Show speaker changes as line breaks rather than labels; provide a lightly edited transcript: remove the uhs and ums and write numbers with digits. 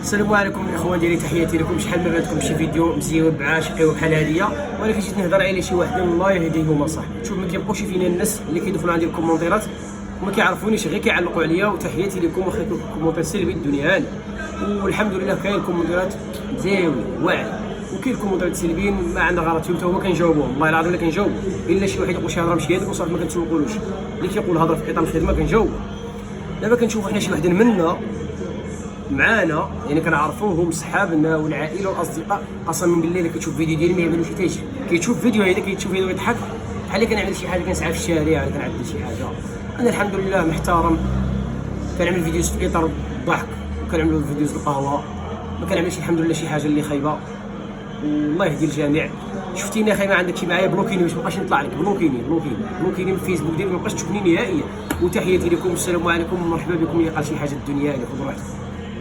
السلام عليكم الاخوان ديالي، تحياتي لكم. شحال من عندكم شي فيديو مزيون بعاشقي وبحال هاديه، ولكن جيت نهضر على شي واحد الله يهديهم صح. شوف ما كيبقاوش فينا الناس اللي كيدخلوا عندي الكومونتيرات وما كيعرفونيش، غير كيعلقوا عليا. وتحياتي لكم، واخا يكون كومونتير سلبي الدنيا هاني، والحمد لله كاين كومونتيرات مزيون واعره، وكاين كومونتيرات سلبيين ما عندنا غلط فيهم حتى هما كنجاوبوهم. والله العظيم الا كنجاوب، الا شي واحد يقول شي هضره ماشي هذيك وصافي ما كنتسوقولوش. اللي كيقول هضره في اطار الخدمه كنجاوب. دابا كنشوفوا حنا شي وحدين منا معانا، يعني كنعرفوهم صحابنا والعائله والاصدقاء، قسما بالله الا كتشوف فيديو ديالي ما يعملوش حتى شي. كيتشوف فيديو هذا كيتشوف فيديو يضحك بحال اللي كنعمل شي حاجه، كنسعى في الشارع ولا كنعدل شي حاجه. انا الحمد لله محترم، كنعمل فيديوز في اطار الضحك، وكنعمل فيديوز القهوه، ما كنعملش الحمد لله شي حاجه اللي خايبه. والله يهدي الجميع. شفتيني اخي ما عندك شي معايا بلوكيني باش مابقاش نطلع لك، بلوكيني من الفيسبوك ديالي، مابقاش تشوفني نهائيا. وتحياتي لكم، السلام عليكم ومرحبا بكم. اللي قال شي حاجه الدنيا اللي خذوا راحتكم.